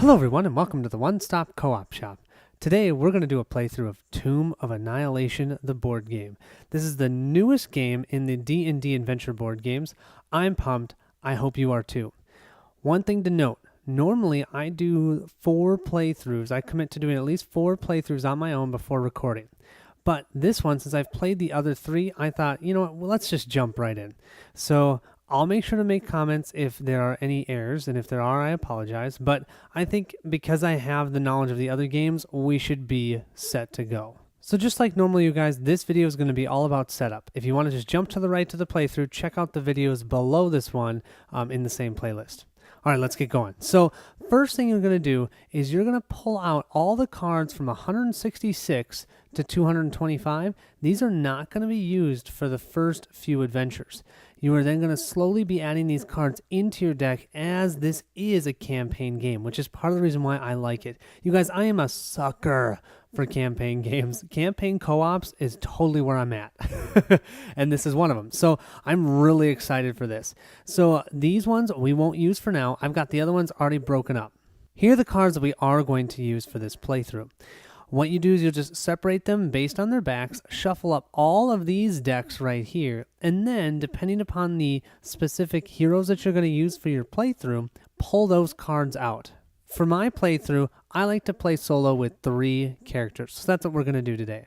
Hello everyone and welcome to the One Stop Co-op Shop. Today we're going to do a playthrough of Tomb of Annihilation, the board game. This is the newest game in the D&D adventure board games. I'm pumped. I hope you are too. One thing to note, normally I do 4 playthroughs. I commit to doing at least 4 playthroughs on my own before recording. But this one, since I've played the other 3, I thought, you know what, well, let's just jump right in. So I'll make sure to make comments if there are any errors, and if there are, I apologize. But I think because I have the knowledge of the other games, we should be set to go. So just like normal, you guys, this video is going to be all about setup. If you want to just jump to the right to the playthrough, check out the videos below this one in the same playlist. All right, let's get going. So first thing you're going to do is you're going to pull out all the cards from 166 to 225. These are not going to be used for the first few adventures. You are then going to slowly be adding these cards into your deck, as this is a campaign game, which is part of the reason why I like it. You guys, I am a sucker for campaign games. Campaign co-ops is totally where I'm at. And this is one of them. So I'm really excited for this. So these ones we won't use for now. I've got the other ones already broken up. Here are the cards that we are going to use for this playthrough. What you do is you'll just separate them based on their backs, shuffle up all of these decks right here, and then, depending upon the specific heroes that you're going to use for your playthrough, pull those cards out. For my playthrough, I like to play solo with 3 characters, so that's what we're going to do today.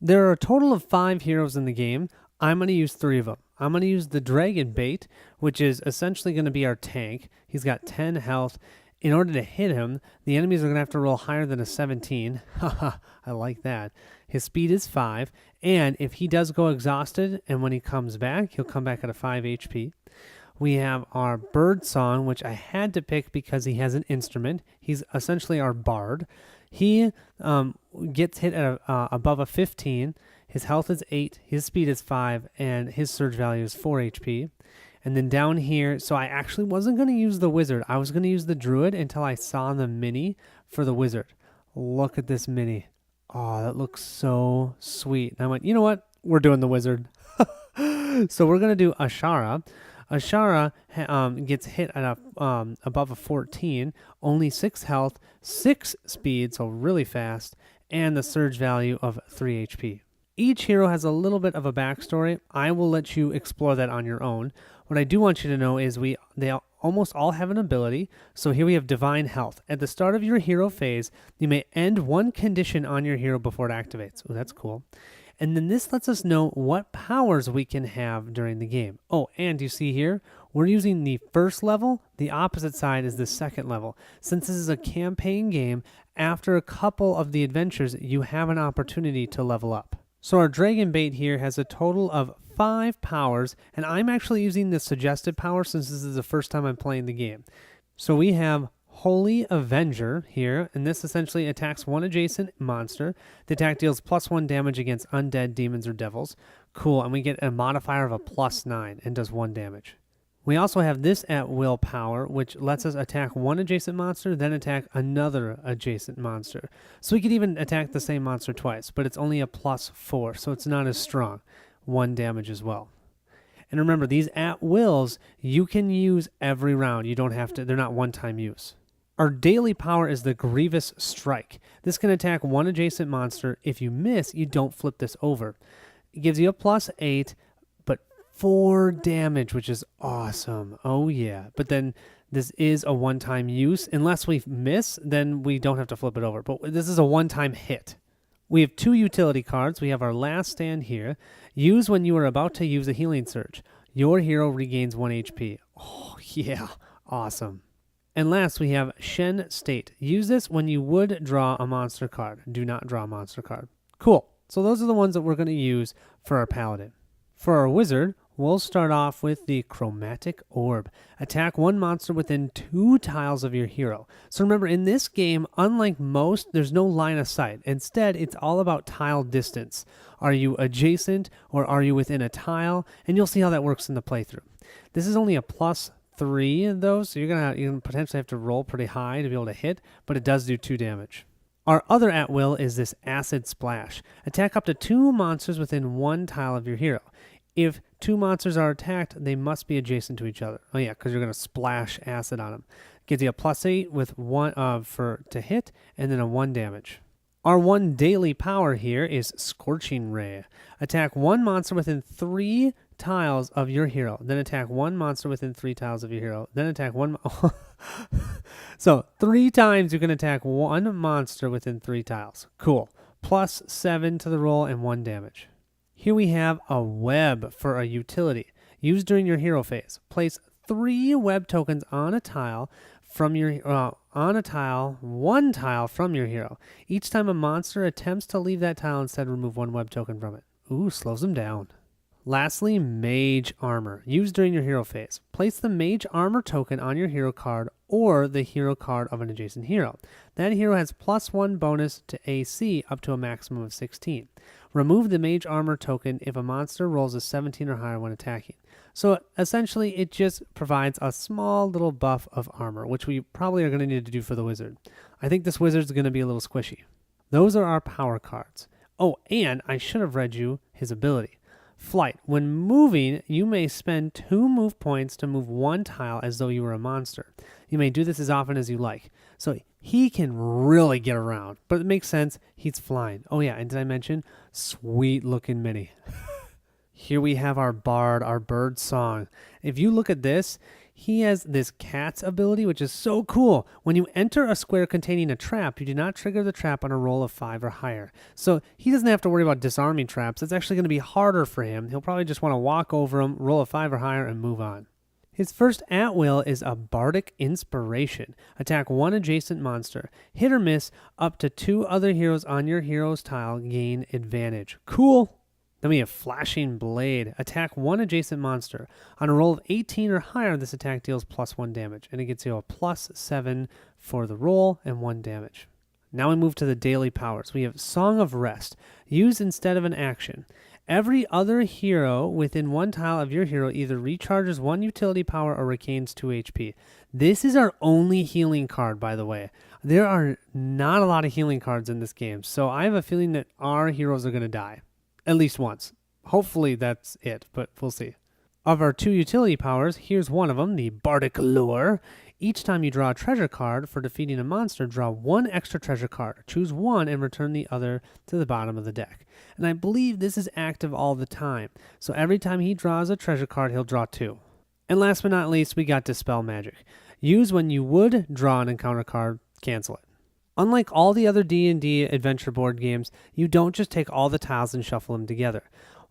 There are a total of 5 heroes in the game. I'm going to use 3 of them. I'm going to use the Dragon Bait, which is essentially going to be our tank. He's got 10 health. In order to hit him, the enemies are going to have to roll higher than a 17. Haha, I like that. His speed is 5, and if he does go exhausted, and when he comes back, he'll come back at a 5 HP. We have our Bird Song, which I had to pick because he has an instrument. He's essentially our bard. He gets hit at above a 15. His health is 8, his speed is 5, and his surge value is 4 HP. And then down here, so I actually wasn't going to use the wizard. I was going to use the druid until I saw the mini for the wizard. Look at this mini. Oh, that looks so sweet. And I went, you know what? We're doing the wizard. So we're going to do Ashara. Ashara gets hit at above a 14, only 6 health, 6 speed, so really fast, and the surge value of 3 HP. Each hero has a little bit of a backstory. I will let you explore that on your own. What I do want you to know is they almost all have an ability. So here we have Divine Health. At the start of your hero phase, you may end 1 condition on your hero before it activates. Oh, that's cool. And then this lets us know what powers we can have during the game. Oh, and you see here, we're using the first level. The opposite side is the second level. Since this is a campaign game, after a couple of the adventures, you have an opportunity to level up. So our Dragon Bait here has a total of 5 powers, and I'm actually using the suggested power since this is the first time I'm playing the game. So we have Holy Avenger here, and this essentially attacks 1 adjacent monster. The attack deals +1 damage against undead, demons, or devils. Cool, and we get a modifier of a +9 and does 1 damage. We also have this at will power, which lets us attack 1 adjacent monster, then attack another adjacent monster. So we could even attack the same monster twice, but it's only a +4, so it's not as strong. 1 damage as well. And remember, these at wills, you can use every round. You don't have to, they're not one-time use. Our daily power is the Grievous Strike. This can attack 1 adjacent monster. If you miss, you don't flip this over. It gives you a +8, 4 damage, which is awesome. Oh yeah. But then this is a one-time use. Unless we miss, then we don't have to flip it over. But this is a one-time hit. We have 2 utility cards. We have our Last Stand here. Use when you are about to use a healing surge. Your hero regains 1 HP. Oh yeah. Awesome. And last, we have Shen State. Use this when you would draw a monster card. Do not draw a monster card. Cool. So those are the ones that we're going to use for our Paladin. For our Wizard, we'll start off with the Chromatic Orb. Attack 1 monster within 2 tiles of your hero. So remember, in this game, unlike most, there's no line of sight. Instead, it's all about tile distance. Are you adjacent or are you within a tile? And you'll see how that works in the playthrough. This is only a +3 though, so you're gonna potentially have to roll pretty high to be able to hit, but it does do 2 damage. Our other at will is this Acid Splash. Attack up to 2 monsters within 1 tile of your hero. If two monsters are attacked, they must be adjacent to each other. Oh yeah, because you're going to splash acid on them. Gives you a +8 with one to hit, and then a 1 damage. Our 1 daily power here is Scorching Ray. Attack 1 monster within 3 tiles of your hero. Then attack 1 monster within 3 tiles of your hero. Then attack 1... So 3 times you can attack 1 monster within 3 tiles. Cool. +7 to the roll and 1 damage. Here we have a web for a utility. Used during your hero phase. Place 3 web tokens on a tile from your one tile from your hero. Each time a monster attempts to leave that tile, instead remove 1 web token from it. Ooh, slows them down. Lastly, Mage Armor. Used during your hero phase. Place the Mage Armor token on your hero card or the hero card of an adjacent hero. That hero has +1 bonus to AC up to a maximum of 16. Remove the Mage Armor token if a monster rolls a 17 or higher when attacking. So essentially, it just provides a small little buff of armor, which we probably are going to need to do for the wizard. I think this wizard's going to be a little squishy. Those are our power cards. Oh, and I should have read you his ability. Flight. When moving, you may spend 2 move points to move 1 tile as though you were a monster. You may do this as often as you like. So he can really get around, but it makes sense. He's flying. Oh yeah, and did I mention? Sweet looking mini. Here we have our bard, our bird song. If you look at this, he has this cat's ability, which is so cool. When you enter a square containing a trap, you do not trigger the trap on a roll of 5 or higher. So he doesn't have to worry about disarming traps. It's actually going to be harder for him. He'll probably just want to walk over them, roll a 5 or higher, and move on. His first at will is a Bardic Inspiration. Attack 1 adjacent monster. Hit or miss up to 2 other heroes on your hero's tile. Gain advantage. Cool. Then we have Flashing Blade. Attack 1 adjacent monster. On a roll of 18 or higher, this attack deals +1 damage, and it gets you a +7 for the roll and 1 damage. Now we move to the daily powers. We have Song of Rest. Used instead of an action. Every other hero within 1 tile of your hero either recharges 1 utility power or regains 2 HP. This is our only healing card, by the way. There are not a lot of healing cards in this game, so I have a feeling that our heroes are going to die. At least once. Hopefully that's it, but we'll see. Of our 2 utility powers, here's one of them, the Bardic Lure. Each time you draw a treasure card for defeating a monster, draw 1 extra treasure card. Choose 1 and return the other to the bottom of the deck. And I believe this is active all the time. So every time he draws a treasure card, he'll draw 2. And last but not least, we got Dispel Magic. Use when you would draw an encounter card, cancel it. Unlike all the other D&D adventure board games, you don't just take all the tiles and shuffle them together.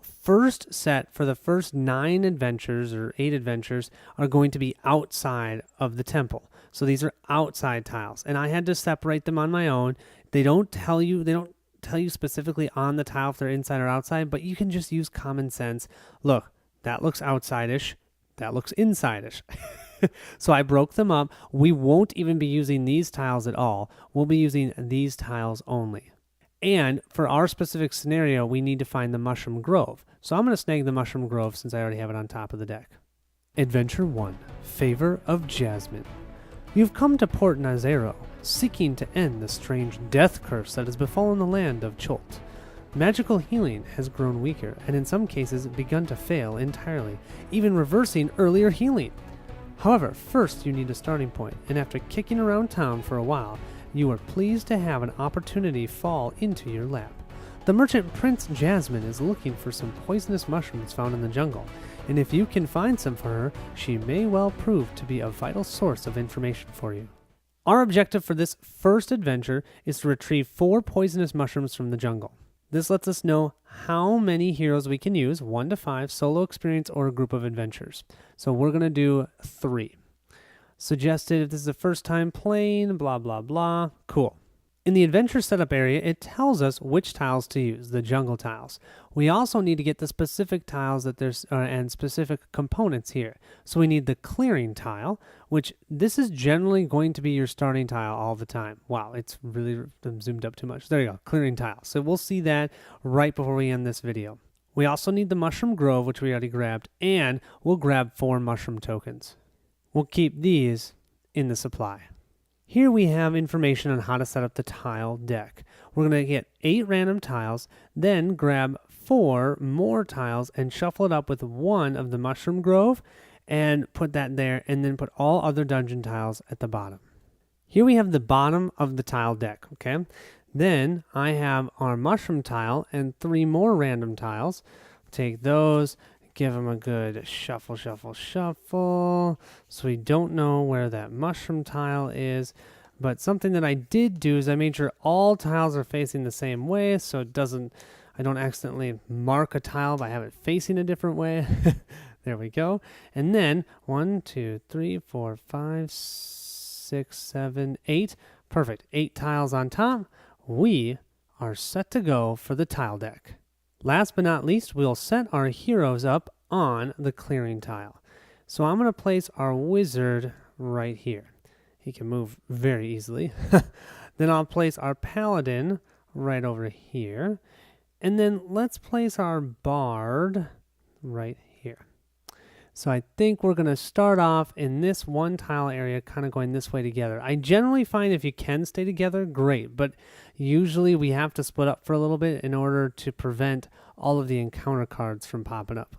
First set for the first 9 adventures or 8 adventures are going to be outside of the temple. So these are outside tiles, and I had to separate them on my own. They don't tell you specifically on the tile if they're inside or outside, but you can just use common sense. Look, that looks outside-ish. That looks inside-ish. So I broke them up. We won't even be using these tiles at all. We'll be using these tiles only. And for our specific scenario, we need to find the Mushroom Grove. So I'm going to snag the Mushroom Grove since I already have it on top of the deck. Adventure 1. Favor of Jasmine. You've come to Port Nazero, seeking to end the strange death curse that has befallen the land of Cholt. Magical healing has grown weaker, and in some cases begun to fail entirely, even reversing earlier healing. However, first you need a starting point, and after kicking around town for a while, you are pleased to have an opportunity fall into your lap. The merchant Prince Jasmine is looking for some poisonous mushrooms found in the jungle, and if you can find some for her, she may well prove to be a vital source of information for you. Our objective for this first adventure is to retrieve 4 poisonous mushrooms from the jungle. This lets us know how many heroes we can use, 1 to 5, solo experience, or a group of adventures. So we're going to do 3. Suggested if this is the first time playing, blah, blah, blah. Cool. In the adventure setup area, it tells us which tiles to use, the jungle tiles. We also need to get the specific tiles that there's and specific components here. So we need the clearing tile, which this is generally going to be your starting tile all the time. Wow, it's really zoomed up too much. There you go, clearing tile. So we'll see that right before we end this video. We also need the Mushroom Grove, which we already grabbed, and we'll grab 4 mushroom tokens. We'll keep these in the supply. Here we have information on how to set up the tile deck. We're going to get 8 random tiles, then grab 4 more tiles and shuffle it up with one of the Mushroom Grove and put that there, and then put all other dungeon tiles at the bottom. Here we have the bottom of the tile deck, okay? Then I have our mushroom tile and 3 more random tiles. Take those, give them a good shuffle, shuffle, shuffle. So we don't know where that mushroom tile is. But something that I did do is I made sure all tiles are facing the same way, so I don't accidentally mark a tile by having it facing a different way. There we go. And then 1, 2, 3, 4, 5, 6, 7, 8. Perfect. 8 tiles on top. We are set to go for the tile deck. Last but not least, we'll set our heroes up on the clearing tile. So I'm going to place our wizard right here. He can move very easily. Then I'll place our paladin right over here. And then let's place our bard right here. So I think we're going to start off in this one tile area, kind of going this way together. I generally find if you can stay together, great. But usually we have to split up for a little bit in order to prevent all of the encounter cards from popping up.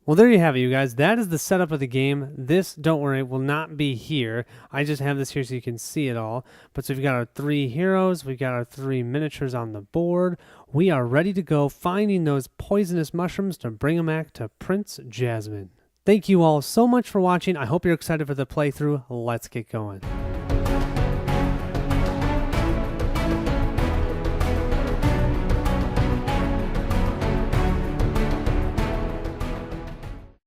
Well, there you have it, you guys. That is the setup of the game. This, don't worry, will not be here. I just have this here so you can see it all. But so we've got our 3 heroes. We've got our 3 miniatures on the board. We are ready to go finding those poisonous mushrooms to bring them back to Prince Jasmine. Thank you all so much for watching. I hope you're excited for the playthrough. Let's get going.